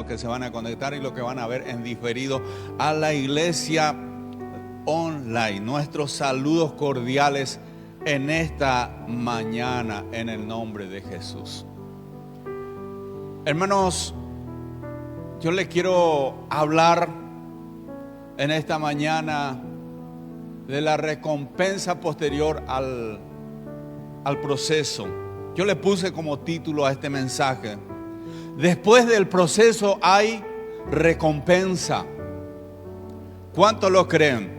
que se van a conectar y los que van a ver en diferido a la iglesia online. Nuestros saludos cordiales en esta mañana en el nombre de Jesús. Hermanos, yo les quiero hablar en esta mañana de la recompensa posterior al proceso. Yo le puse como título a este mensaje: después del proceso hay recompensa. ¿Cuántos lo creen?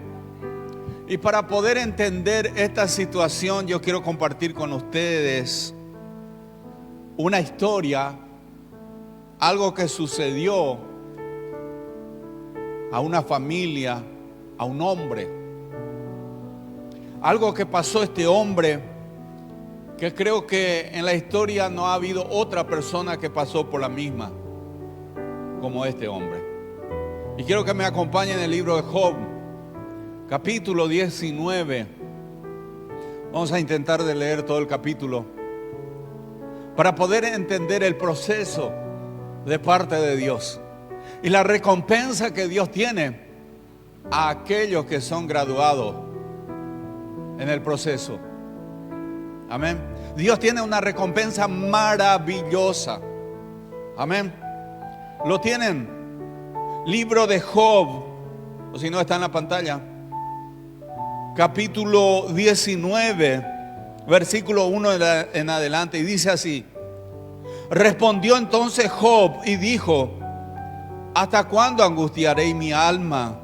Y para poder entender esta situación, yo quiero compartir con ustedes una historia, algo que sucedió a una familia, a un hombre. Algo que pasó a este hombre, que creo que en la historia no ha habido otra persona que pasó por la misma como este hombre. Y quiero que me acompañen en el libro de Job, capítulo 19. Vamos a intentar de leer todo el capítulo para poder entender el proceso de parte de Dios y la recompensa que Dios tiene a aquellos que son graduados en el proceso. Amén. Dios tiene una recompensa maravillosa. Amén. Lo tienen. Libro de Job, o si no está en la pantalla, capítulo 19, versículo 1 en adelante, y dice así: respondió entonces Job y dijo: ¿hasta cuándo angustiaréis mi alma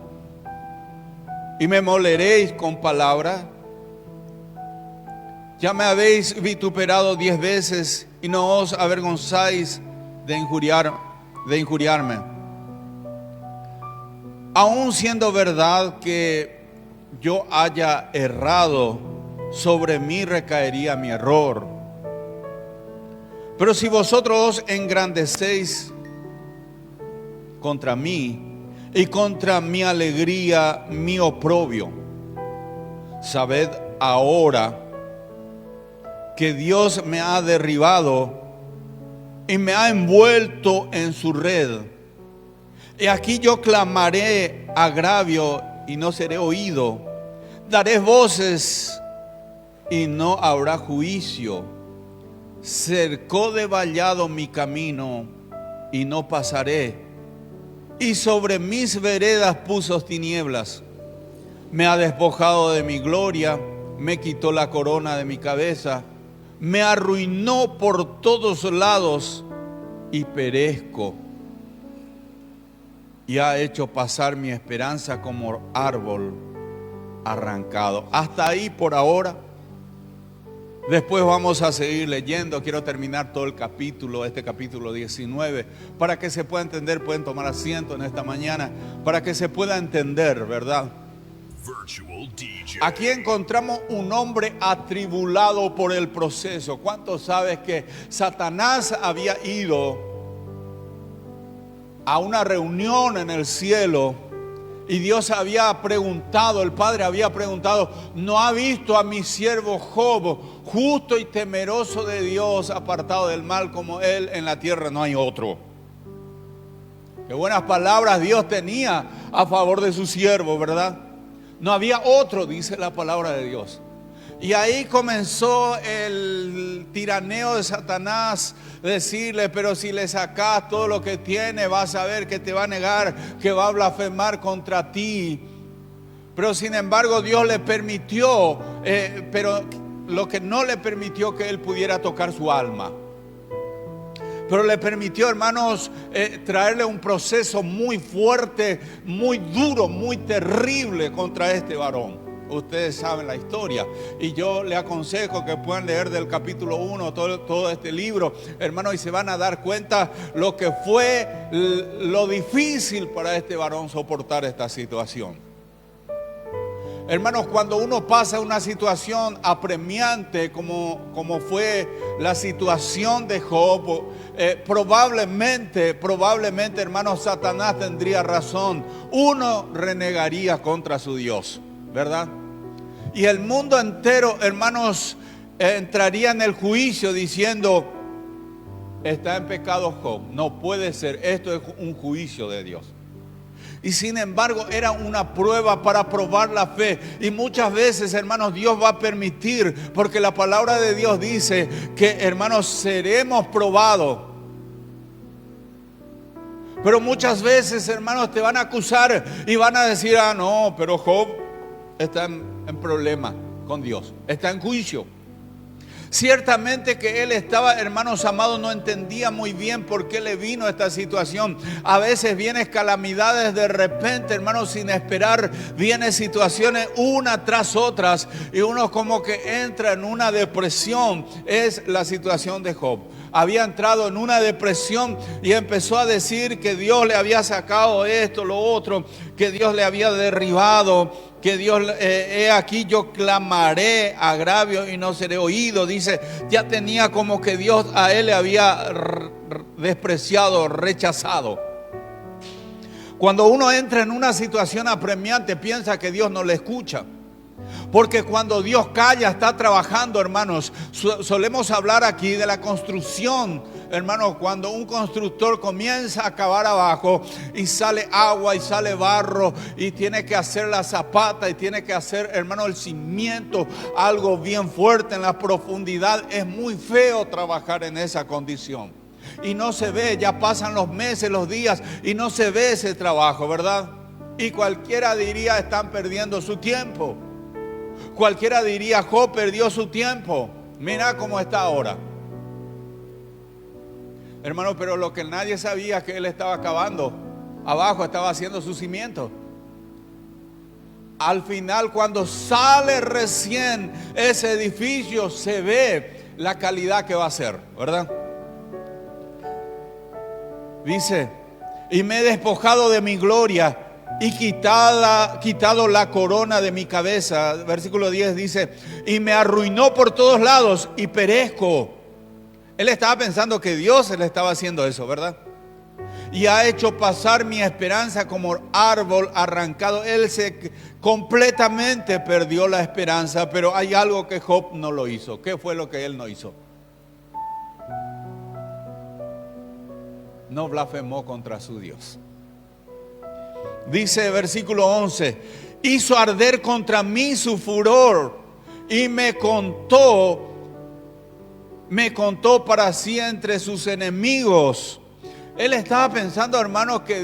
y me moleréis con palabras? Ya me habéis vituperado 10 veces y no os avergonzáis de injuriarme. Aun siendo verdad que yo haya errado, sobre mí recaería mi error. Pero si vosotros os engrandecéis contra mí y contra mi alegría, mi oprobio, sabed ahora que Dios me ha derribado y me ha envuelto en su red. Y aquí yo clamaré agravio y no seré oído. Daré voces y no habrá juicio. Cercó de vallado mi camino y no pasaré. Y sobre mis veredas puso tinieblas. Me ha despojado de mi gloria, me quitó la corona de mi cabeza. Me arruinó por todos lados y perezco. Y ha hecho pasar mi esperanza como árbol arrancado. Hasta ahí por ahora. Después vamos a seguir leyendo. Quiero terminar todo el capítulo, este capítulo 19, para que se pueda entender. Pueden tomar asiento en esta mañana, para que se pueda entender, ¿verdad? Aquí encontramos un hombre atribulado por el proceso. ¿Cuántos sabes que Satanás había ido a una reunión en el cielo y Dios había preguntado, el Padre había preguntado: ¿no ha visto a mi siervo Job, justo y temeroso de Dios, apartado del mal, como él en la tierra no hay otro? Qué buenas palabras Dios tenía a favor de su siervo, ¿verdad? No había otro, dice la palabra de Dios. Y ahí comenzó el tiraneo de Satanás, decirle: pero si le sacas todo lo que tiene, vas a ver que te va a negar, que va a blasfemar contra ti. Pero sin embargo Dios le permitió, pero lo que no le permitió que él pudiera tocar su alma. Pero le permitió, hermanos, traerle un proceso muy fuerte, muy duro, muy terrible contra este varón. Ustedes saben la historia y yo le aconsejo que puedan leer del capítulo 1 todo este libro, hermanos, y se van a dar cuenta lo que fue lo difícil para este varón soportar esta situación. Hermanos, cuando uno pasa una situación apremiante como fue la situación de Job, probablemente, hermanos, Satanás tendría razón. Uno renegaría contra su Dios, ¿verdad? Y el mundo entero, hermanos, entraría en el juicio diciendo: está en pecado Job. No puede ser, esto es un juicio de Dios. Y sin embargo era una prueba para probar la fe. Y muchas veces, hermanos, Dios va a permitir, porque la palabra de Dios dice que, hermanos, seremos probados. Pero muchas veces, hermanos, te van a acusar y van a decir: ah, no, pero Job está en problema con Dios, está en juicio. Ciertamente que él estaba, hermanos amados, no entendía muy bien por qué le vino esta situación. A veces vienen calamidades de repente, hermanos, sin esperar. Vienen situaciones una tras otras y uno como que entra en una depresión. Es la situación de Job. Había entrado en una depresión y empezó a decir que Dios le había sacado esto, lo otro, que Dios le había derribado, que Dios, he aquí yo clamaré agravio y no seré oído. Dice, ya tenía como que Dios a él le había despreciado, rechazado. Cuando uno entra en una situación apremiante, piensa que Dios no le escucha. Porque cuando Dios calla, está trabajando, hermanos. Solemos hablar aquí de la construcción, hermanos. Cuando un constructor comienza a cavar abajo y sale agua y sale barro y tiene que hacer la zapata y tiene que hacer, hermanos, el cimiento, algo bien fuerte en la profundidad. Es muy feo trabajar en esa condición. Y no se ve, ya pasan los meses, los días y no se ve ese trabajo, ¿verdad? Y cualquiera diría, están perdiendo su tiempo. Cualquiera diría, Job perdió su tiempo. Mira cómo está ahora. Hermano, pero lo que nadie sabía es que él estaba cavando abajo, estaba haciendo su cimiento. Al final, cuando sale recién ese edificio, se ve la calidad que va a ser, ¿verdad? Dice, y me he despojado de mi gloria y quitado la corona de mi cabeza. Versículo 10 dice, y me arruinó por todos lados y perezco. Él estaba pensando que Dios le estaba haciendo eso, ¿verdad? Y ha hecho pasar mi esperanza como árbol arrancado. Él completamente perdió la esperanza, pero hay algo que Job no lo hizo. ¿Qué fue lo que él no hizo? No blasfemó contra su Dios. Dice versículo 11, hizo arder contra mí su furor y me contó para sí entre sus enemigos. Él estaba pensando, hermanos, que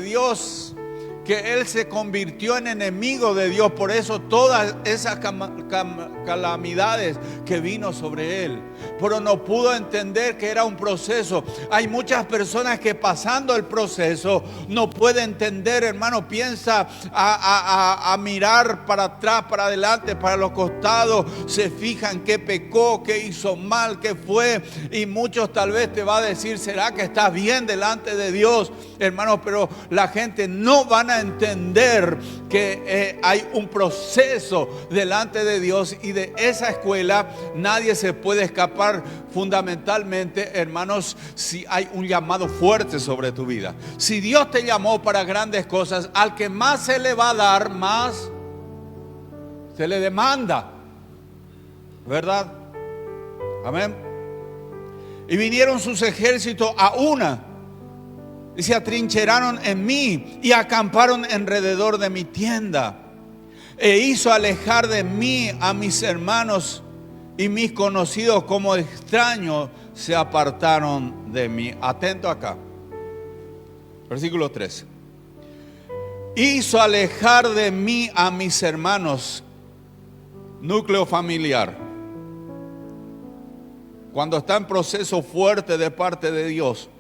él se convirtió en enemigo de Dios. Por eso todas esas calamidades que vino sobre él. Pero no pudo entender que era un proceso. Hay muchas personas que pasando el proceso no pueden entender, hermano. Piensa a mirar para atrás, para adelante, para los costados. Se fijan qué pecó, qué hizo mal, qué fue. Y muchos tal vez te va a decir, ¿será que estás bien delante de Dios? Hermano, pero la gente no van a entender que hay un proceso delante de Dios, y de esa escuela nadie se puede escapar. Fundamentalmente, hermanos, si hay un llamado fuerte sobre tu vida, si Dios te llamó para grandes cosas, al que más se le va a dar, más se le demanda, ¿verdad? Amén. Y vinieron sus ejércitos a una y se atrincheraron en mí y acamparon alrededor de mi tienda. E hizo alejar de mí a mis hermanos, y mis conocidos como extraños se apartaron de mí. Atento acá. Versículo 13. Hizo alejar de mí a mis hermanos. Núcleo familiar. Cuando está en proceso fuerte de parte de Dios,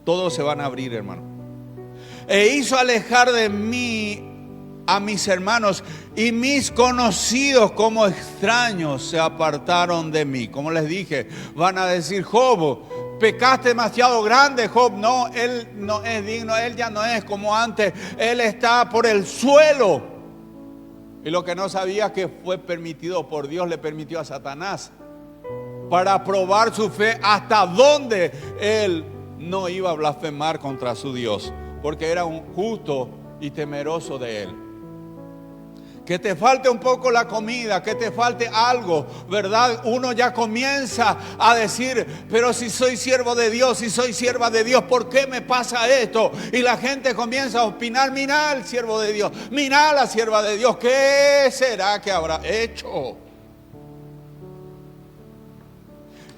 todos se van a abrir, hermano. E hizo alejar de mí a mis hermanos, y mis conocidos como extraños se apartaron de mí. Como les dije, van a decir, Job, pecaste demasiado grande. Job, no, él no es digno, él ya no es como antes, él está por el suelo. Y lo que no sabía, que fue permitido por Dios, le permitió a Satanás para probar su fe, hasta dónde él no iba a blasfemar contra su Dios, porque era un justo y temeroso de él. que te falte un poco la comida, que te falte algo, ¿verdad? Uno ya comienza a decir, pero si soy siervo de Dios, si soy sierva de Dios, ¿por qué me pasa esto? Y la gente comienza a opinar, mira al siervo de Dios, mira a la sierva de Dios, ¿qué será que habrá hecho?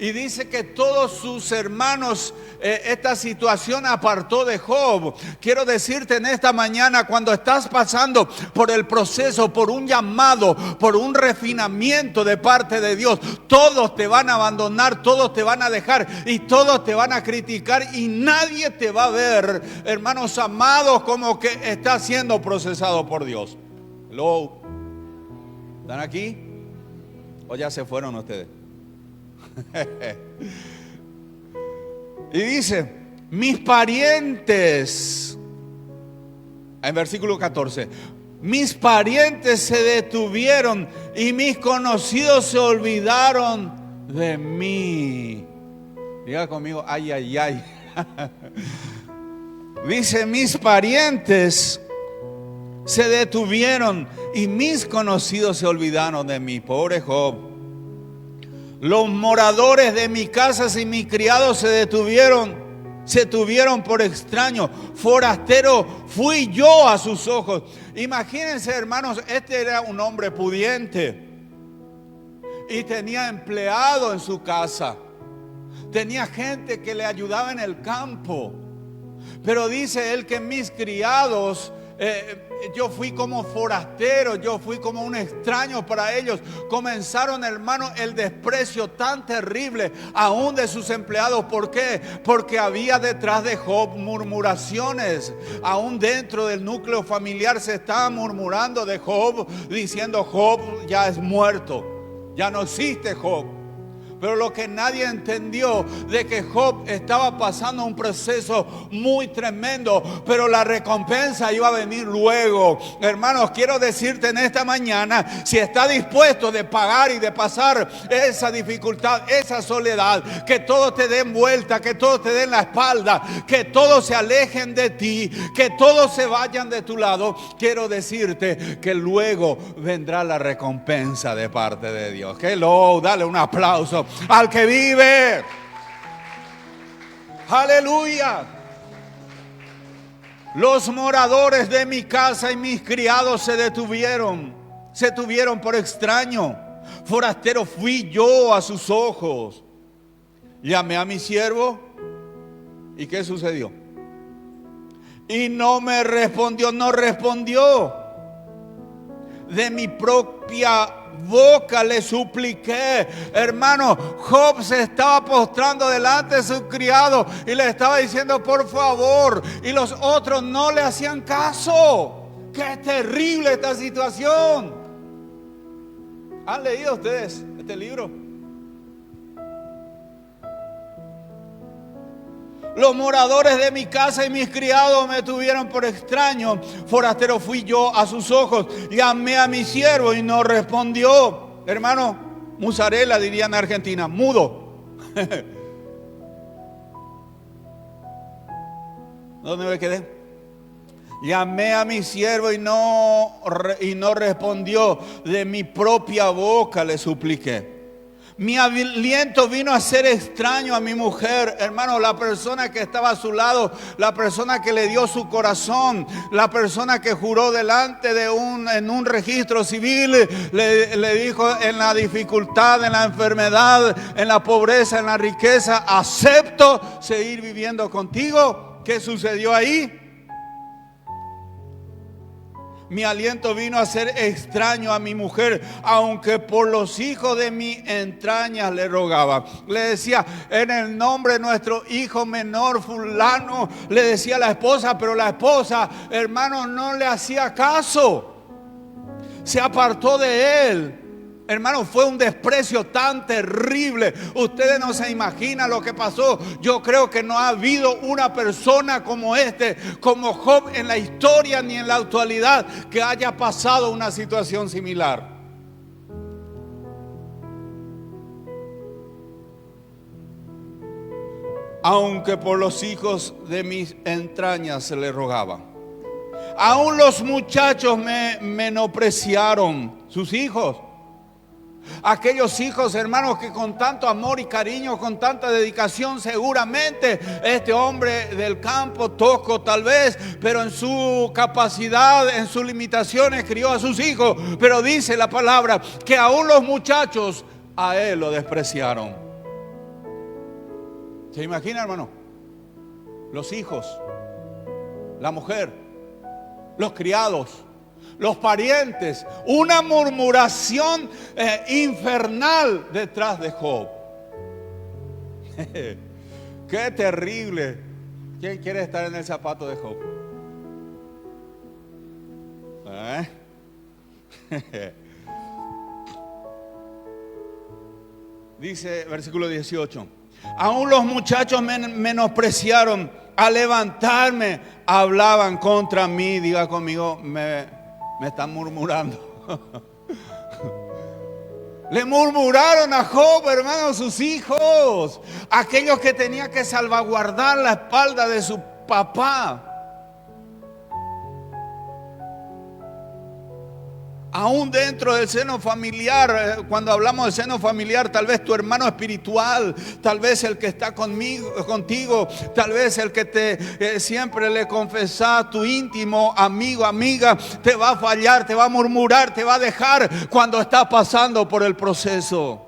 Y dice que todos sus hermanos, esta situación apartó de Job. Quiero decirte en esta mañana, cuando estás pasando por el proceso, por un llamado, por un refinamiento de parte de Dios, todos te van a abandonar, todos te van a dejar y todos te van a criticar y nadie te va a ver, hermanos amados, como que estás siendo procesado por Dios. Hello. ¿Están aquí? ¿O ya se fueron ustedes? Y dice, mis parientes, en versículo 14, mis parientes se detuvieron y mis conocidos se olvidaron de mí. Diga conmigo, ay, ay, ay. Dice, mis parientes se detuvieron y mis conocidos se olvidaron de mí. Pobre Job. Los moradores de mi casa y mis criados se tuvieron por extraño. Forastero fui yo a sus ojos. Imagínense, hermanos, este era un hombre pudiente y tenía empleado en su casa. Tenía gente que le ayudaba en el campo. Pero dice él que mis criados, yo fui como forastero, yo fui como un extraño para ellos. Comenzaron, hermano, el desprecio tan terrible aún de sus empleados. ¿Por qué? Porque había detrás de Job murmuraciones. Aún dentro del núcleo familiar se estaba murmurando de Job, diciendo, Job ya es muerto, ya no existe Job. Pero lo que nadie entendió de que Job estaba pasando un proceso muy tremendo, pero la recompensa iba a venir luego. Hermanos, quiero decirte en esta mañana, si está dispuesto de pagar y de pasar esa dificultad, esa soledad, que todos te den vuelta, que todos te den la espalda, que todos se alejen de ti, que todos se vayan de tu lado, quiero decirte que luego vendrá la recompensa de parte de Dios. Hello, dale un aplauso al que vive. Aleluya. Los moradores de mi casa y mis criados se tuvieron por extraño. Forastero fui yo a sus ojos. Llamé a mi siervo. ¿Y qué sucedió? Y no me respondió, no respondió. De mi propia boca le supliqué. Hermano, Job se estaba postrando delante de su criado y le estaba diciendo por favor, y los otros no le hacían caso. Qué terrible esta situación. ¿Han leído ustedes este libro? Los moradores de mi casa y mis criados me tuvieron por extraño. Forastero fui yo a sus ojos. Llamé a mi siervo y no respondió. Hermano, musarela diría en Argentina, mudo. ¿Dónde me quedé? Llamé a mi siervo y no respondió. De mi propia boca le supliqué. Mi aliento vino a ser extraño a mi mujer. Hermano, la persona que estaba a su lado, la persona que le dio su corazón, la persona que juró delante de en un registro civil, le dijo en la dificultad, en la enfermedad, en la pobreza, en la riqueza, acepto seguir viviendo contigo. ¿Qué sucedió ahí? Mi aliento vino a ser extraño a mi mujer, aunque por los hijos de mis entrañas le rogaba. Le decía, en el nombre de nuestro hijo menor fulano, le decía a la esposa, pero la esposa, hermano, no le hacía caso. Se apartó de él. Hermano, fue un desprecio tan terrible. Ustedes no se imaginan lo que pasó. Yo creo que no ha habido una persona como como Job en la historia ni en la actualidad, que haya pasado una situación similar. Aunque por los hijos de mis entrañas se le rogaba. Aún los muchachos me menospreciaron, sus hijos. Aquellos hijos, hermanos, que con tanto amor y cariño, con tanta dedicación, seguramente este hombre del campo, tosco tal vez, pero en su capacidad, en sus limitaciones, crió a sus hijos. Pero dice la palabra que aún los muchachos a él lo despreciaron. ¿Se imagina, hermano? Los hijos, la mujer, los criados, los parientes, una murmuración infernal detrás de Job. Qué terrible. ¿Quién quiere estar en el zapato de Job? Dice versículo 18: aún los muchachos me menospreciaron, al levantarme hablaban contra mí. Diga conmigo, me están murmurando. Le murmuraron a Job, hermanos, sus hijos, aquellos que tenían que salvaguardar la espalda de su papá. Aún dentro del seno familiar, cuando hablamos del seno familiar, tal vez tu hermano espiritual, tal vez el que está contigo, tal vez el que te siempre le confesás, tu íntimo amigo, amiga, te va a fallar, te va a murmurar, te va a dejar cuando está pasando por el proceso.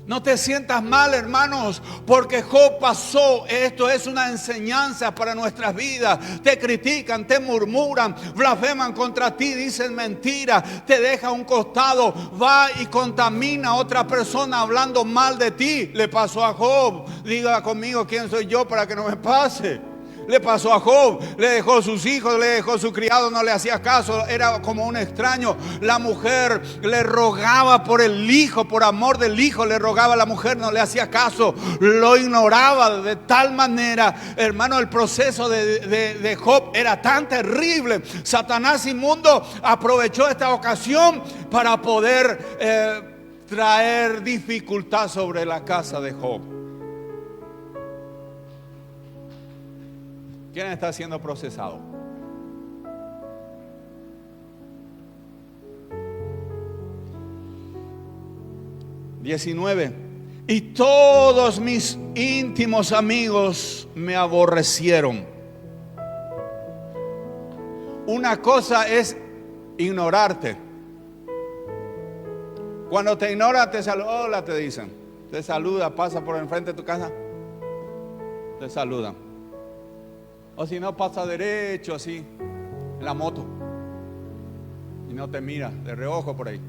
No te sientas mal, hermanos, porque Job pasó. Esto es una enseñanza para nuestras vidas. Te critican, te murmuran, blasfeman contra ti, dicen mentiras, te deja a un costado, va y contamina a otra persona hablando mal de ti. Le pasó a Job. Diga conmigo, ¿quién soy yo para que no me pase? Le pasó a Job, le dejó sus hijos, le dejó su criado, no le hacía caso, era como un extraño. La mujer le rogaba por el hijo, por amor del hijo, le rogaba a la mujer, no le hacía caso, lo ignoraba de tal manera. Hermano, el proceso de Job era tan terrible. Satanás inmundo aprovechó esta ocasión para poder traer dificultad sobre la casa de Job. ¿Quién está siendo procesado? (19) Y todos mis íntimos amigos me aborrecieron. Una cosa es ignorarte. Cuando te ignoran, te saludan. Hola, te dicen. Te saluda, pasa por enfrente de tu casa. Te saludan. O si no, pasa derecho así, en la moto, y no te mira de reojo por ahí.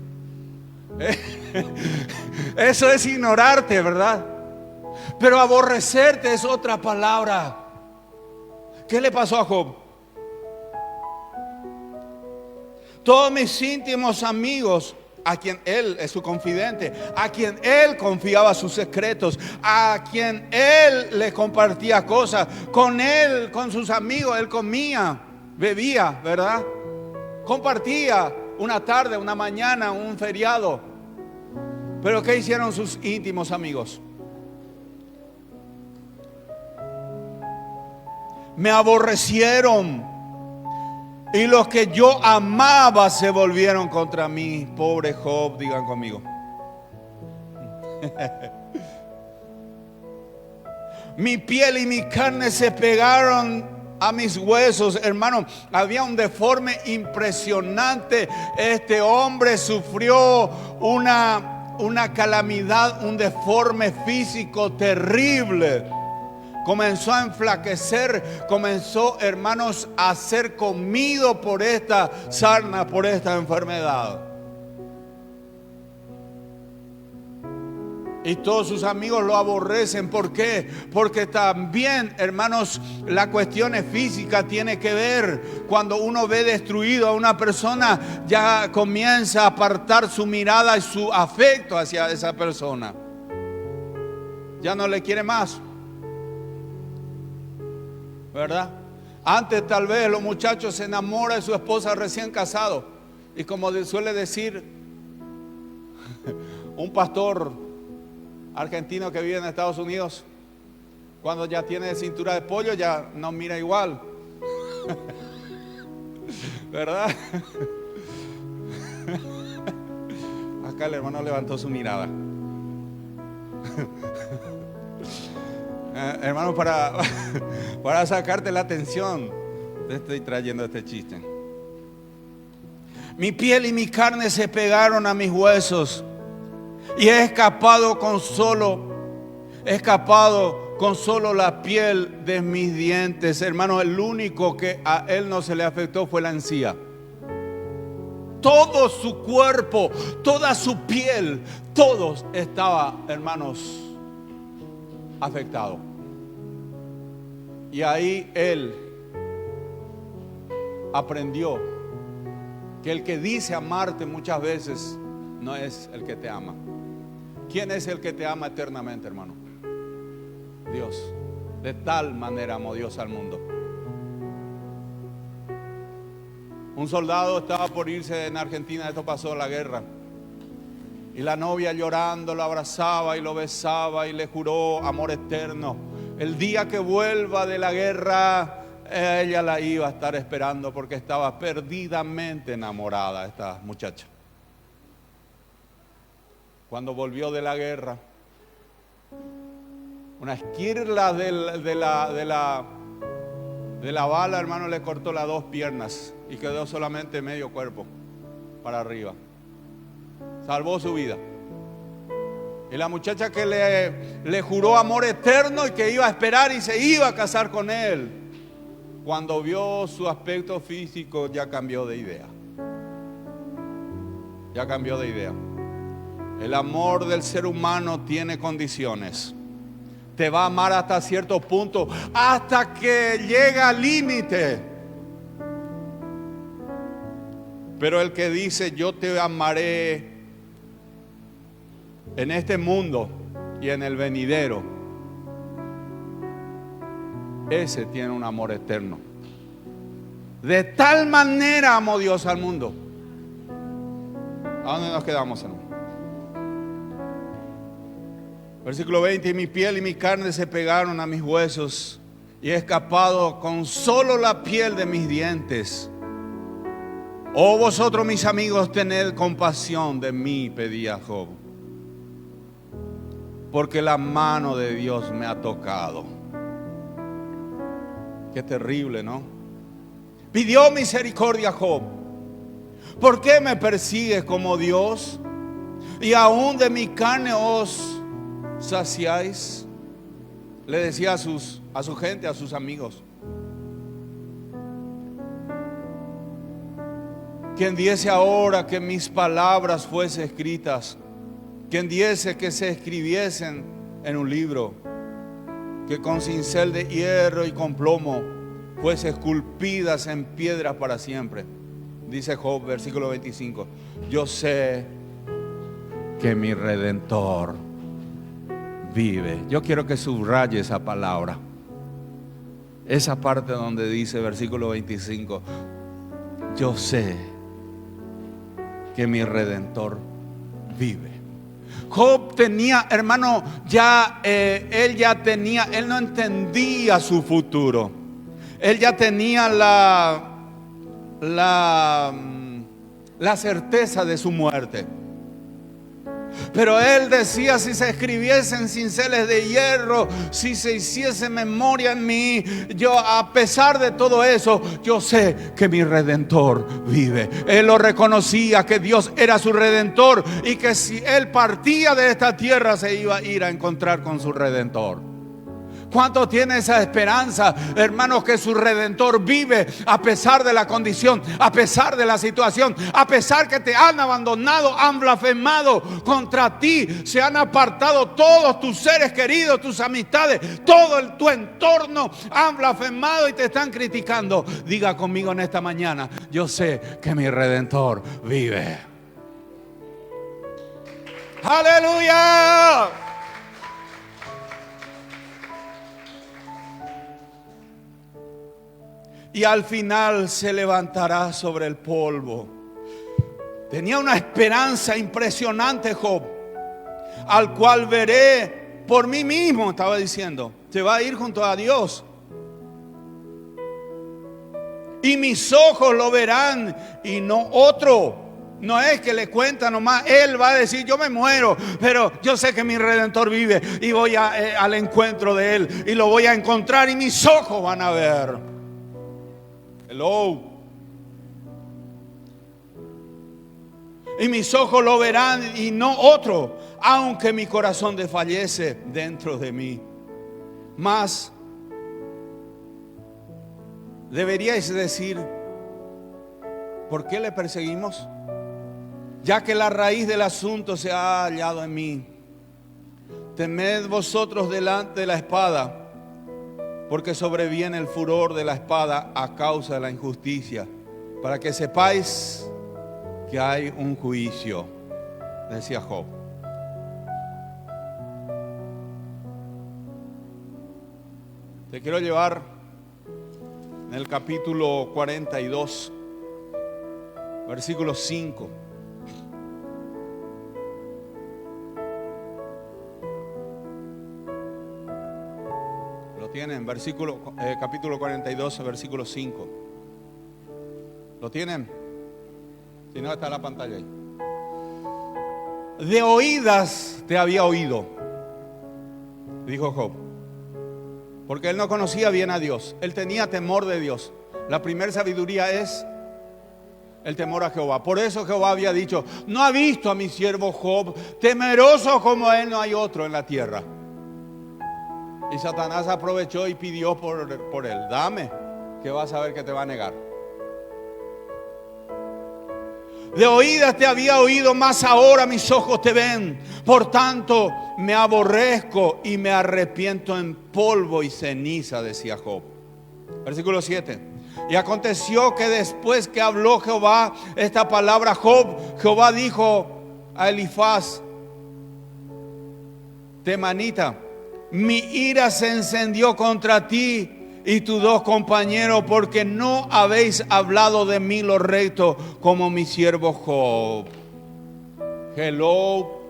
Eso es ignorarte, ¿verdad? Pero aborrecerte es otra palabra. ¿Qué le pasó a Job? Todos mis íntimos amigos, a quien él es su confidente, a quien él confiaba sus secretos, a quien él le compartía cosas, con él, con sus amigos, él comía, bebía, ¿verdad? Compartía una tarde, una mañana, un feriado. Pero ¿qué hicieron sus íntimos amigos? Me aborrecieron. Y los que yo amaba se volvieron contra mí. Pobre Job, digan conmigo. Mi piel y mi carne se pegaron a mis huesos. Hermano, había un deforme impresionante. Este hombre sufrió una calamidad, un deforme físico terrible. Comenzó a enflaquecer, comenzó, hermanos, a ser comido por esta sarna, por esta enfermedad. Y todos sus amigos lo aborrecen. ¿Por qué? Porque también, hermanos, la cuestión física tiene que ver. Cuando uno ve destruido a una persona, ya comienza a apartar su mirada y su afecto hacia esa persona. Ya no le quiere más, ¿verdad? Antes tal vez los muchachos se enamoran de su esposa recién casado. Y como suele decir un pastor argentino que vive en Estados Unidos, cuando ya tiene cintura de pollo, ya no mira igual. ¿Verdad? Acá el hermano levantó su mirada. Hermano, para sacarte la atención, te estoy trayendo este chiste. Mi piel y mi carne se pegaron a mis huesos, y he escapado con solo la piel de mis dientes. Hermano, el único que a él no se le afectó fue la encía. Todo su cuerpo, toda su piel, todos estaba, hermanos, afectado. Y ahí él aprendió que el que dice amarte muchas veces no es el que te ama. ¿Quién es el que te ama eternamente, hermano? Dios. De tal manera amó Dios al mundo. Un soldado estaba por irse en Argentina, esto pasó en la guerra, y la novia llorando lo abrazaba y lo besaba y le juró amor eterno. El día que vuelva de la guerra, ella la iba a estar esperando porque estaba perdidamente enamorada esta muchacha. Cuando volvió de la guerra, una esquirla de la bala, hermano, le cortó las dos piernas y quedó solamente medio cuerpo para arriba. Salvó su vida. Y la muchacha que le juró amor eterno y que iba a esperar y se iba a casar con él, cuando vio su aspecto físico, ya cambió de idea. Ya cambió de idea. El amor del ser humano tiene condiciones. Te va a amar hasta cierto punto, hasta que llega al límite. Pero el que dice yo te amaré en este mundo y en el venidero, ese tiene un amor eterno. De tal manera amó Dios al mundo. ¿A dónde nos quedamos, hermano? Versículo 20: y mi piel y mi carne se pegaron a mis huesos, y he escapado con solo la piel de mis dientes. Oh vosotros mis amigos, tened compasión de mí, pedía Job, porque la mano de Dios me ha tocado. Qué terrible, ¿no? Pidió misericordia Job. ¿Por qué me persigues como Dios? Y aún de mi carne os saciáis. Le decía a su gente, a sus amigos. Quien diese ahora que mis palabras fuesen escritas, quien diese que se escribiesen en un libro, que con cincel de hierro y con plomo fuesen esculpidas en piedras para siempre. Dice Job, versículo 25: yo sé que mi Redentor vive. Yo quiero que subraye esa palabra, esa parte donde dice, versículo 25: yo sé que mi Redentor vive. Job tenía, hermano, él no entendía su futuro. Él ya tenía la certeza de su muerte. Pero él decía, si se escribiesen cinceles de hierro, si se hiciese memoria en mí, yo, a pesar de todo eso, yo sé que mi Redentor vive. Él lo reconocía, que Dios era su Redentor, y que si él partía de esta tierra se iba a ir a encontrar con su Redentor. ¿Cuánto tiene esa esperanza, hermanos, que su Redentor vive a pesar de la condición, a pesar de la situación, a pesar que te han abandonado, han blasfemado contra ti, se han apartado todos tus seres queridos, tus amistades, todo tu entorno han blasfemado y te están criticando? Diga conmigo en esta mañana: yo sé que mi Redentor vive. ¡Aleluya! Y al final se levantará sobre el polvo. Tenía una esperanza impresionante Job. al cual veré por mí mismo, estaba diciendo. Se va a ir junto a Dios. Y mis ojos lo verán y no otro. No es que le cuenta nomás. Él va a decir, yo me muero, pero yo sé que mi Redentor vive y voy al encuentro de Él y lo voy a encontrar y mis ojos van a ver. Hello. Y mis ojos lo verán y no otro, aunque mi corazón desfallece dentro de mí. Mas deberíais decir, ¿por qué le perseguimos? Ya que la raíz del asunto se ha hallado en mí. Temed vosotros delante de la espada, porque sobreviene el furor de la espada a causa de la injusticia, para que sepáis que hay un juicio, decía Job. Te quiero llevar en el capítulo 42, versículo 5. Lo tienen, capítulo 42, versículo 5. ¿Lo tienen? Si no, está en la pantalla ahí. De oídas te había oído, dijo Job, porque él no conocía bien a Dios. Él tenía temor de Dios. La primera sabiduría es el temor a Jehová. Por eso Jehová había dicho, no ha visto a mi siervo Job, temeroso como él no hay otro en la tierra. Y Satanás aprovechó y pidió por él, dame, que vas a ver que te va a negar. De oídas te había oído, mas ahora mis ojos te ven. Por tanto me aborrezco y me arrepiento en polvo y ceniza, decía Job. Versículo 7. Y aconteció que después que habló Jehová esta palabra a Job, Jehová dijo a Elifaz temanita, mi ira se encendió contra ti y tus dos compañeros, porque no habéis hablado de mí lo recto, como mi siervo Job. Hello.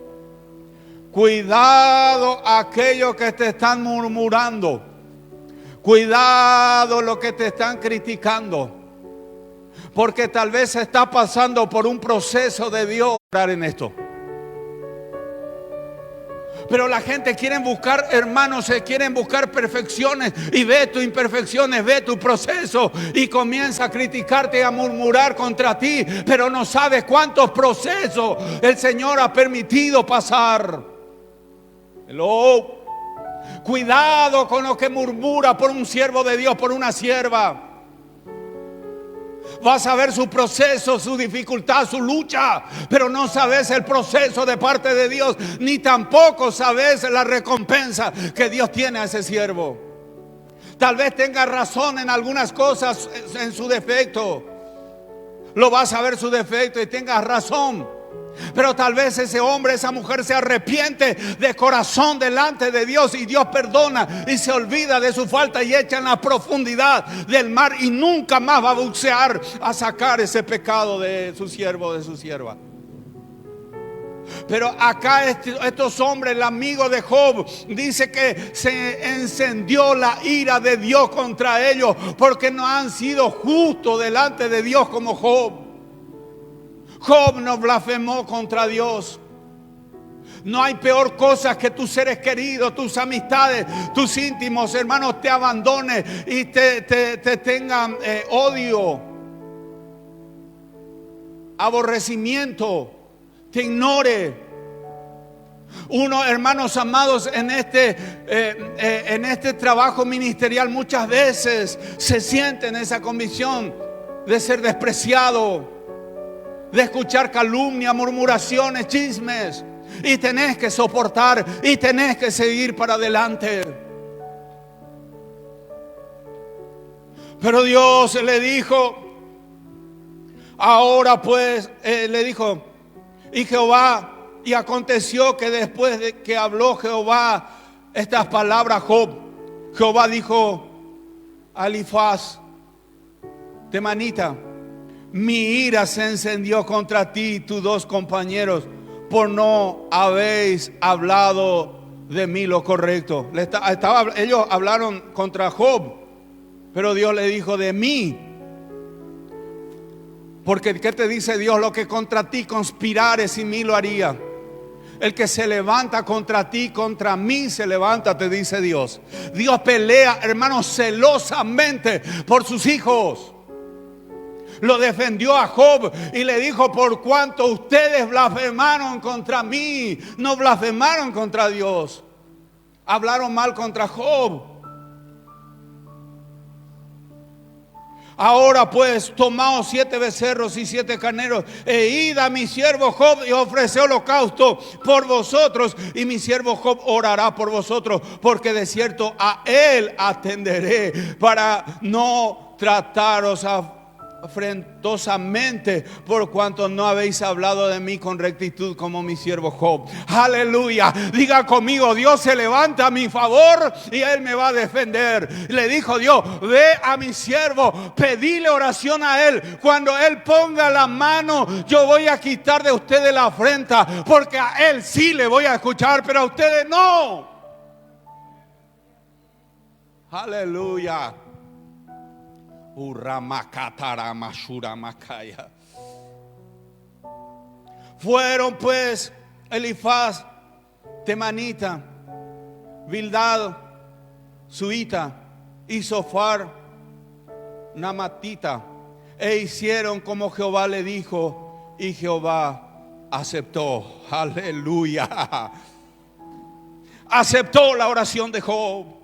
Cuidado aquellos que te están murmurando. Cuidado los que te están criticando. Porque tal vez está pasando por un proceso de Dios en esto. Pero la gente quiere buscar, hermanos, se quieren buscar perfecciones y ve tus imperfecciones, ve tu proceso y comienza a criticarte y a murmurar contra ti, pero no sabes cuántos procesos el Señor ha permitido pasar. Hello. Cuidado con lo que murmura por un siervo de Dios, por una sierva. Vas a ver su proceso, su dificultad, su lucha, pero no sabes el proceso de parte de Dios, ni tampoco sabes la recompensa que Dios tiene a ese siervo. Tal vez tenga razón en algunas cosas, en su defecto. Lo vas a ver su defecto y tengas razón. Pero tal vez ese hombre, esa mujer se arrepiente de corazón delante de Dios y Dios perdona y se olvida de su falta y echa en la profundidad del mar y nunca más va a bucear a sacar ese pecado de su siervo, de su sierva. Pero acá estos hombres, el amigo de Job, dice que se encendió la ira de Dios contra ellos porque no han sido justos delante de Dios como Job. Job no blasfemó contra Dios. No hay peor cosa que tus seres queridos, tus amistades, tus íntimos hermanos te abandonen y te tengan odio, aborrecimiento, te ignore. Uno, hermanos amados, en este trabajo ministerial muchas veces se siente en esa convicción de ser despreciado, de escuchar calumnia, murmuraciones, chismes, y tenés que soportar y tenés que seguir para adelante. Pero Dios le dijo, ahora pues, le dijo, y Jehová, y aconteció que después de que habló Jehová estas palabras, Jehová dijo a Elifaz temanita, mi ira se encendió contra ti y tus dos compañeros, por no habéis hablado de mí lo correcto. Ellos hablaron contra Job, pero Dios le dijo de mí. Porque ¿qué te dice Dios? Lo que contra ti conspirare, sin mí lo haría. El que se levanta contra ti, contra mí se levanta, te dice Dios. Dios pelea, hermanos, celosamente por sus hijos. Lo defendió a Job y le dijo: por cuanto ustedes blasfemaron contra mí, no blasfemaron contra Dios. Hablaron mal contra Job. Ahora pues, tomaos 7 becerros y 7 carneros, e id a mi siervo Job y ofrece holocausto por vosotros, y mi siervo Job orará por vosotros, porque de cierto a él atenderé, para no trataros afrentosamente, por cuanto no habéis hablado de mí con rectitud como mi siervo Job. Aleluya. Diga conmigo: Dios se levanta a mi favor y él me va a defender. Le dijo Dios: ve a mi siervo, pedile oración a él. Cuando él ponga la mano, yo voy a quitar de ustedes la afrenta, porque a él sí le voy a escuchar, pero a ustedes no. Aleluya. Fueron pues Elifaz temanita, Bildad suita y Sofar namatita, e hicieron como Jehová le dijo, y Jehová aceptó. Aleluya. Aceptó la oración de Job.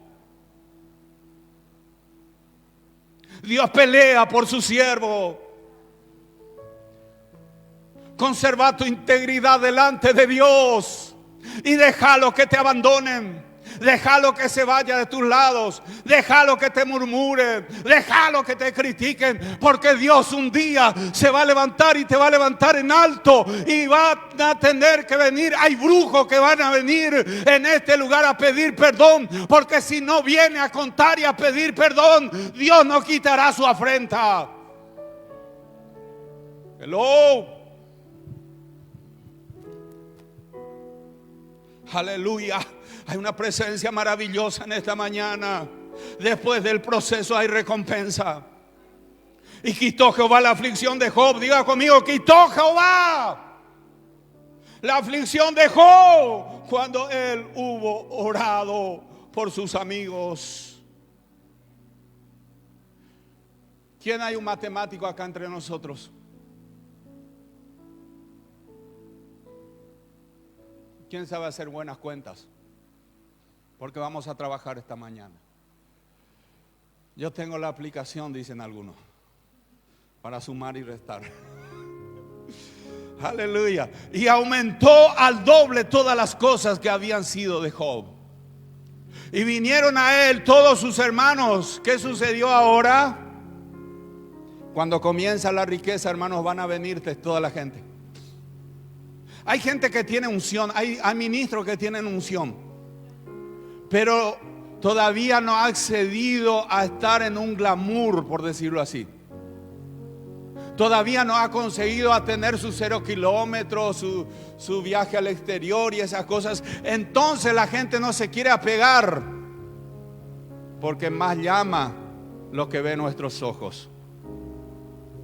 Dios pelea por su siervo. Conserva tu integridad delante de Dios y déjalo que te abandonen. Déjalo que se vaya de tus lados. Déjalo que te murmuren. Déjalo que te critiquen. Porque Dios un día se va a levantar y te va a levantar en alto. Y va a tener que venir. Hay brujos que van a venir en este lugar a pedir perdón. Porque si no viene a contar y a pedir perdón, Dios no quitará su afrenta. Hello. Aleluya. Hay una presencia maravillosa en esta mañana. Después del proceso hay recompensa. Y quitó Jehová la aflicción de Job. Diga conmigo: quitó Jehová la aflicción de Job cuando él hubo orado por sus amigos. ¿Quién hay un matemático acá entre nosotros? ¿Quién sabe hacer buenas cuentas? Porque vamos a trabajar esta mañana. Yo tengo la aplicación, dicen algunos, para sumar y restar. Aleluya. Y aumentó al doble todas las cosas que habían sido de Job. Y vinieron a él todos sus hermanos. ¿Qué sucedió ahora? Cuando comienza la riqueza, hermanos, van a venirte toda la gente. Hay gente que tiene unción, hay ministros que tienen unción, pero todavía no ha accedido a estar en un glamour, por decirlo así. Todavía no ha conseguido a tener sus 0 kilómetros, su viaje al exterior y esas cosas. Entonces la gente no se quiere apegar, porque más llama lo que ve nuestros ojos.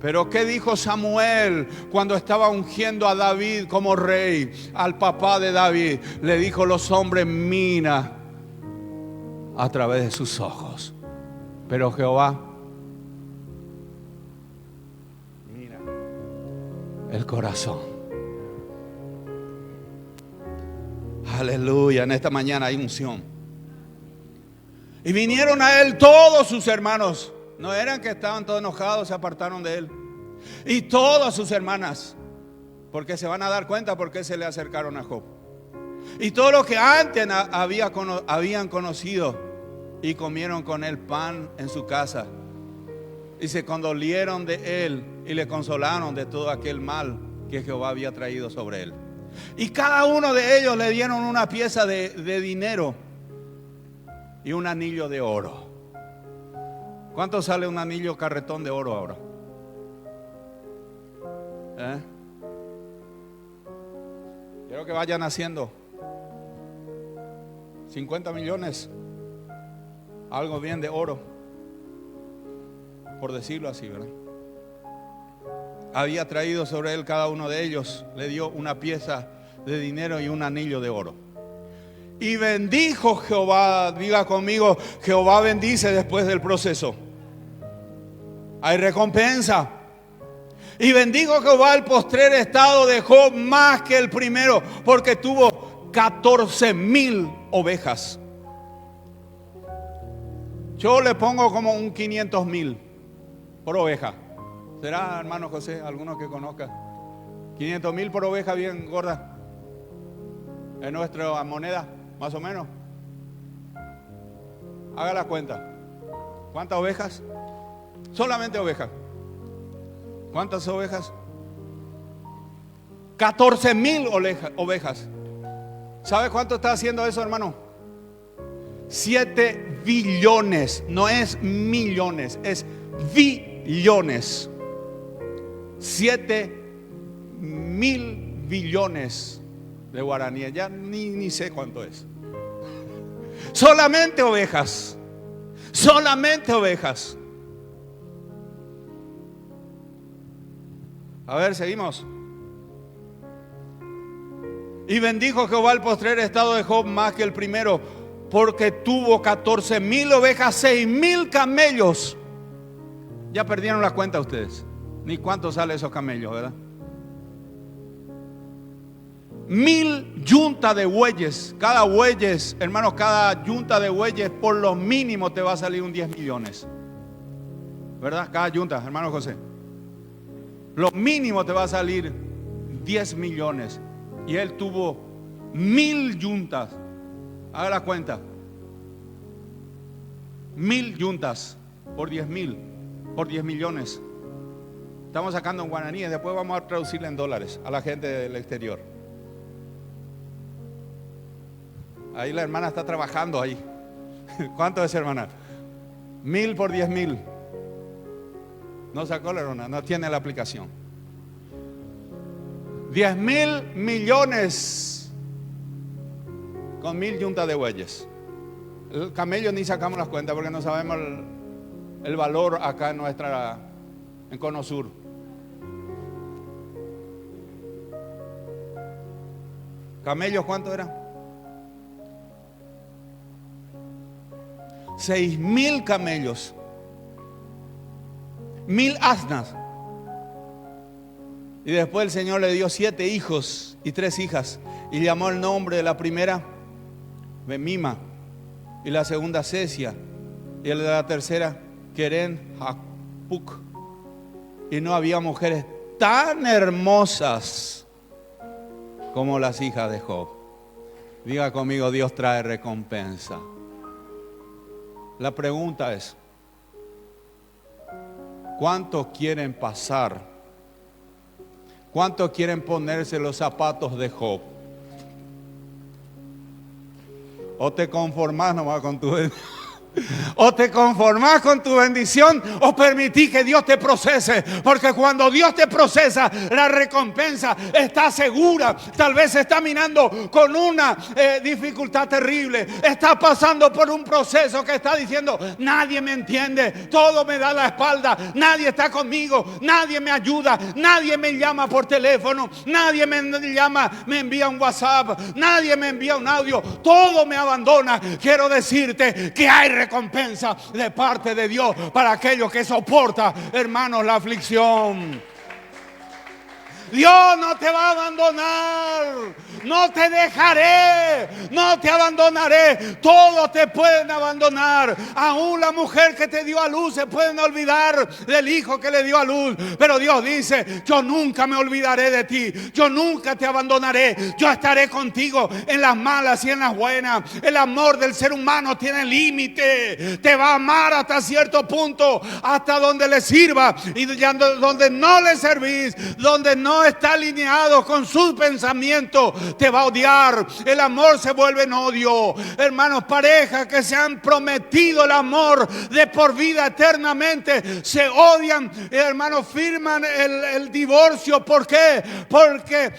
Pero ¿qué dijo Samuel cuando estaba ungiendo a David como rey? Al papá de David le dijo: los hombres miran a través de sus ojos, pero Jehová mira el corazón. Aleluya. En esta mañana hay unción. Y vinieron a él todos sus hermanos. No eran que estaban todos enojados, se apartaron de él. Y todas sus hermanas, porque se van a dar cuenta por qué se le acercaron a Job. Y todo lo que antes habían conocido, y comieron con él pan en su casa. Y se condolieron de él y le consolaron de todo aquel mal que Jehová había traído sobre él. Y cada uno de ellos le dieron una pieza de dinero y un anillo de oro. ¿Cuánto sale un anillo carretón de oro ahora? Quiero que vayan haciendo 50 millones, algo bien de oro, por decirlo así, ¿verdad? Había traído sobre él cada uno de ellos, le dio una pieza de dinero y un anillo de oro. Y bendijo Jehová, diga conmigo, Jehová bendice después del proceso. Hay recompensa. Y bendijo Jehová el postrer estado de Job más que el primero, porque tuvo 14,000 ovejas. Yo le pongo como un 500,000 por oveja. ¿Será, hermano José, alguno que conozca? 500,000 por oveja bien gorda. En nuestra moneda, más o menos. Haga la cuenta. ¿Cuántas ovejas? Solamente ovejas. ¿Cuántas ovejas? 14,000 ovejas. ¿Sabe cuánto está haciendo eso, hermano? 7 billones. No es millones, es billones. 7,000 billones de guaraníes. Ya ni sé cuánto es. Solamente ovejas. Solamente ovejas. A ver, seguimos. Y bendijo Jehová el postrer estado de Job más que el primero, porque tuvo 14,000 ovejas, 6,000 camellos. Ya perdieron la cuenta ustedes. Ni cuánto sale esos camellos, ¿verdad? 1,000 yuntas de bueyes. Cada bueyes, hermanos, cada yunta de bueyes por lo mínimo te va a salir un 10 millones. ¿Verdad? Cada yunta, hermano José. Lo mínimo te va a salir 10 millones. Y él tuvo 1,000 yuntas. Haga la cuenta. 1,000 yuntas por 10,000, por 10 millones. Estamos sacando en guaraníes, después vamos a traducirle en dólares a la gente del exterior. Ahí la hermana está trabajando ahí. ¿Cuánto es, hermana? 1,000 por 10,000. No sacó la hermana, no tiene la aplicación. 10,000 millones con 1,000 yuntas de bueyes. El camello ni sacamos las cuentas porque no sabemos el valor acá en Cono Sur. ¿Camellos cuánto era? 6,000 camellos. 1,000 asnas. Y después el Señor le dio 7 hijos y 3 hijas. Y llamó el nombre de la primera Bemima, y la segunda Cesia, y el de la tercera Keren Hapuk. Y no había mujeres tan hermosas como las hijas de Job. Diga conmigo, Dios trae recompensa. La pregunta es, ¿cuántos quieren pasar? ¿Cuántos quieren ponerse los zapatos de Job? ¿O te conformás nomás con tu bendición? O te conformás con tu bendición, o permitís que Dios te procese, porque cuando Dios te procesa, la recompensa está segura. Tal vez está mirando con una dificultad terrible, está pasando por un proceso que está diciendo: nadie me entiende, todo me da la espalda, nadie está conmigo, nadie me ayuda, nadie me llama por teléfono, nadie me llama, me envía un WhatsApp, nadie me envía un audio, todo me abandona. Quiero decirte que hay recompensa de parte de Dios para aquellos que soportan, hermanos, la aflicción. Dios no te va a abandonar. No te dejaré, no te abandonaré. Todos te pueden abandonar. Aún la mujer que te dio a luz se pueden olvidar del hijo que le dio a luz. Pero Dios dice: yo nunca me olvidaré de ti. Yo nunca te abandonaré. Yo estaré contigo en las malas y en las buenas. El amor del ser humano tiene límite. Te va a amar hasta cierto punto, hasta donde le sirva. Y donde no le servís, donde no no está alineado con sus pensamientos, te va a odiar. El amor se vuelve en odio. Hermanos, parejas que se han prometido el amor de por vida eternamente, se odian. Hermanos, firman el divorcio. ¿Por qué? Porque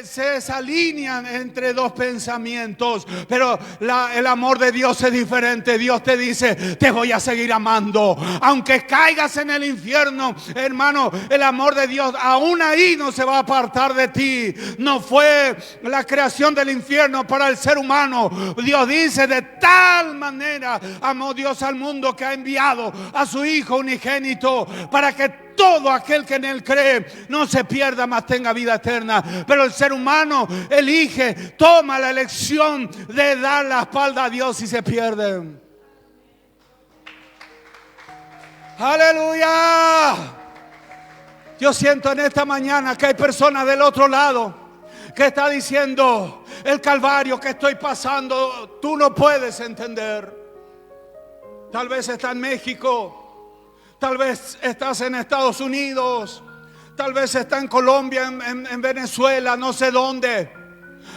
se desalinean entre dos pensamientos. Pero el amor de Dios es diferente. Dios te dice: te voy a seguir amando, aunque caigas en el infierno. Hermano, el amor de Dios aún ahí no se va a apartar de ti. No fue la creación del infierno para el ser humano. Dios dice: de tal manera amó Dios al mundo, que ha enviado a su Hijo unigénito, para que todo aquel que en Él cree no se pierda, mas tenga vida eterna. Pero el ser humano elige, toma la elección de dar la espalda a Dios y se pierde. ¡Aleluya! Yo siento en esta mañana que hay personas del otro lado que está diciendo: el calvario que estoy pasando, tú no puedes entender. Tal vez está en México, tal vez estás en Estados Unidos, tal vez está en Colombia, en Venezuela, no sé dónde.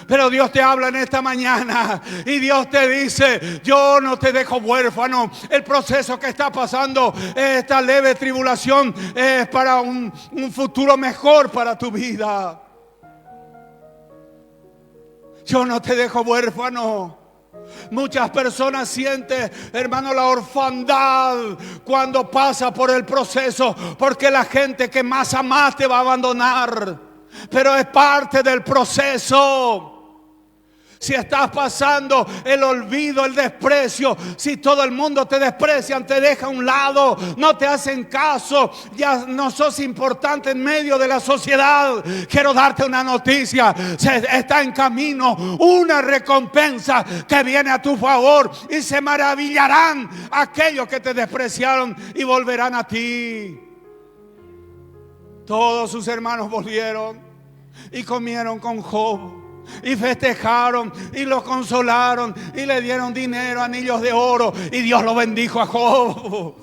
Pero Dios te habla en esta mañana y Dios te dice: yo no te dejo huérfano. El proceso que está pasando, esta leve tribulación, es para un futuro mejor para tu vida. Yo no te dejo huérfano. Muchas personas sienten, hermano, la orfandad cuando pasa por el proceso, porque la gente que más amas te va a abandonar. Pero es parte del proceso. Si estás pasando el olvido, el desprecio, si todo el mundo te desprecia, te deja a un lado, no te hacen caso, ya no sos importante en medio de la sociedad, quiero darte una noticia: está en camino una recompensa que viene a tu favor, y se maravillarán aquellos que te despreciaron y volverán a ti. Todos sus hermanos volvieron y comieron con Job, y festejaron y lo consolaron y le dieron dinero, anillos de oro, y Dios lo bendijo a Job.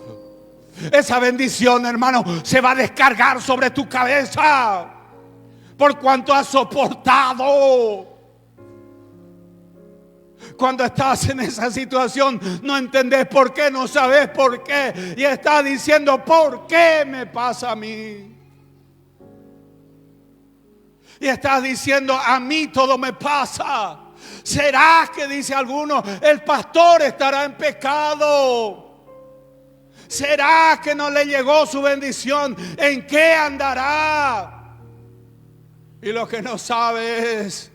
Esa bendición, hermano, se va a descargar sobre tu cabeza por cuanto has soportado. Cuando estás en esa situación, no entendés por qué, no sabes por qué, y estás diciendo: ¿por qué me pasa a mí? Y estás diciendo: a mí todo me pasa. ¿Será que, dice alguno, el pastor estará en pecado? ¿Será que no le llegó su bendición? ¿En qué andará? Y lo que no sabe es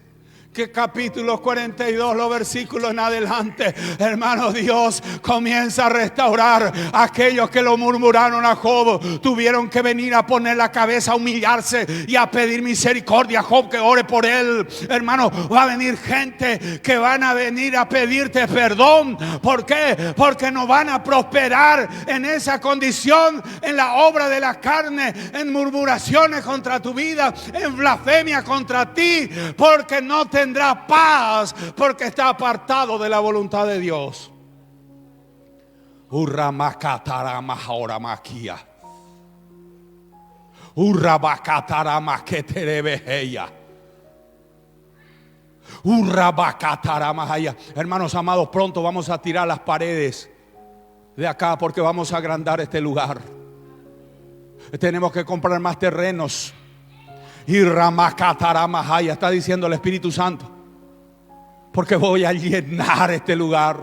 que capítulo 42, los versículos en adelante, hermano, Dios comienza a restaurar a aquellos que lo murmuraron a Job. Tuvieron que venir a poner la cabeza, a humillarse y a pedir misericordia a Job, que ore por él. Hermano, va a venir gente que van a venir a pedirte perdón. ¿Por qué? Porque no van a prosperar en esa condición, en la obra de la carne, en murmuraciones contra tu vida, en blasfemia contra ti, porque no tendrá paz, porque está apartado de la voluntad de Dios. Hermanos amados, pronto vamos a tirar las paredes de acá, porque vamos a agrandar este lugar. Tenemos que comprar más terrenos. Y Ramakatarama, está diciendo el Espíritu Santo, porque voy a llenar este lugar.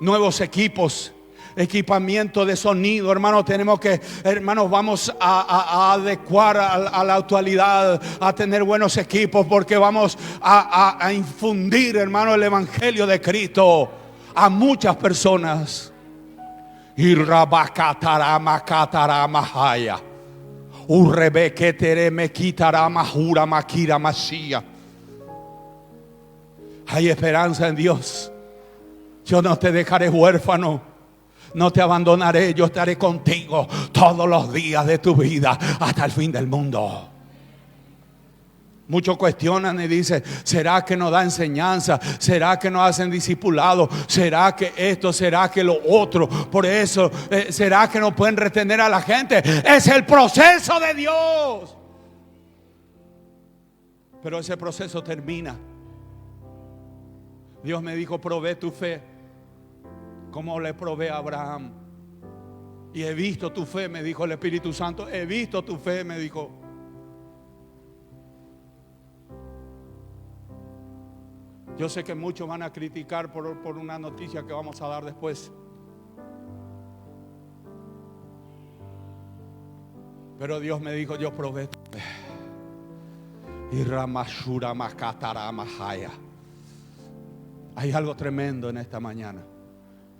Nuevos equipos, equipamiento de sonido, hermanos. Tenemos que, hermanos, vamos a adecuar a la actualidad, a tener buenos equipos, porque vamos a infundir, hermanos, el Evangelio de Cristo a muchas personas. Y Rabakatarama Kataramahaya. Hay esperanza en Dios. Yo no te dejaré huérfano, no te abandonaré. Yo estaré contigo todos los días de tu vida hasta el fin del mundo. Muchos cuestionan y dicen, ¿será que nos da enseñanza? ¿Será que nos hacen discipulado? ¿Será que esto? ¿Será que lo otro? Por eso, ¿será que no pueden retener a la gente? Es el proceso de Dios. Pero ese proceso termina. Dios me dijo, probé tu fe como le probé a Abraham. Y he visto tu fe, me dijo el Espíritu Santo. He visto tu fe, me dijo. Yo sé que muchos van a criticar por una noticia que vamos a dar después. Pero Dios me dijo, yo probé tu fe. Y Ramashura Makatara Mahaya. Hay algo tremendo en esta mañana.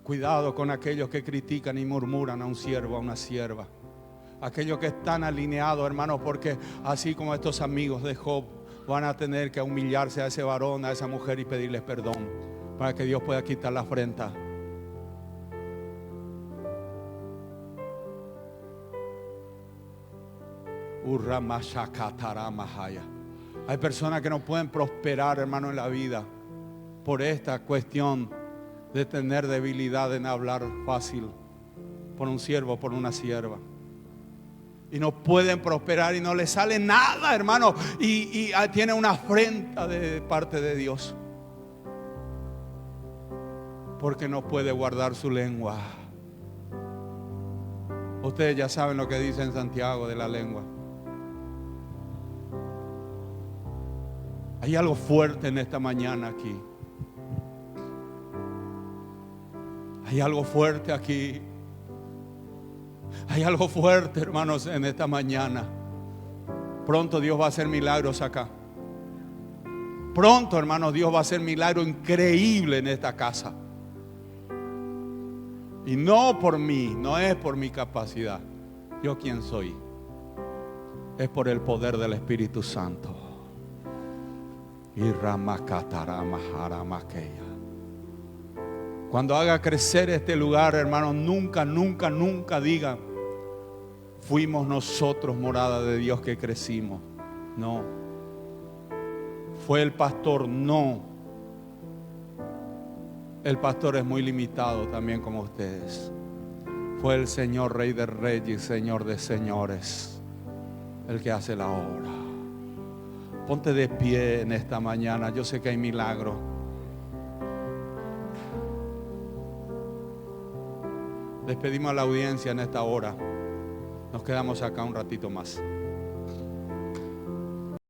Cuidado con aquellos que critican y murmuran a un siervo, a una sierva. Aquellos que están alineados, hermanos, porque así como estos amigos de Job van a tener que humillarse a ese varón, a esa mujer y pedirles perdón para que Dios pueda quitar la afrenta. Hay personas que no pueden prosperar, hermano, en la vida por esta cuestión de tener debilidad en hablar fácil por un siervo, por una sierva. Y no pueden prosperar y no les sale nada, hermano. Y tiene una afrenta de parte de Dios. Porque no puede guardar su lengua. Ustedes ya saben lo que dice en Santiago de la lengua. Hay algo fuerte en esta mañana aquí. Hay algo fuerte aquí. Hay algo fuerte, hermanos, en esta mañana. Pronto Dios va a hacer milagros acá. Pronto, hermanos, Dios va a hacer milagro increíble en esta casa. Y no por mí, no es por mi capacidad. Yo quién soy. Es por el poder del Espíritu Santo. Y Ramakataramaharamakea. Cuando haga crecer este lugar, hermanos, nunca digan, fuimos nosotros morada de Dios que crecimos. No. Fue el pastor, no. El pastor es muy limitado también como ustedes. Fue el Señor, Rey de Reyes, Señor de Señores, el que hace la obra. Ponte de pie en esta mañana. Yo sé que hay milagros. Despedimos a la audiencia en esta hora. Nos quedamos acá un ratito más.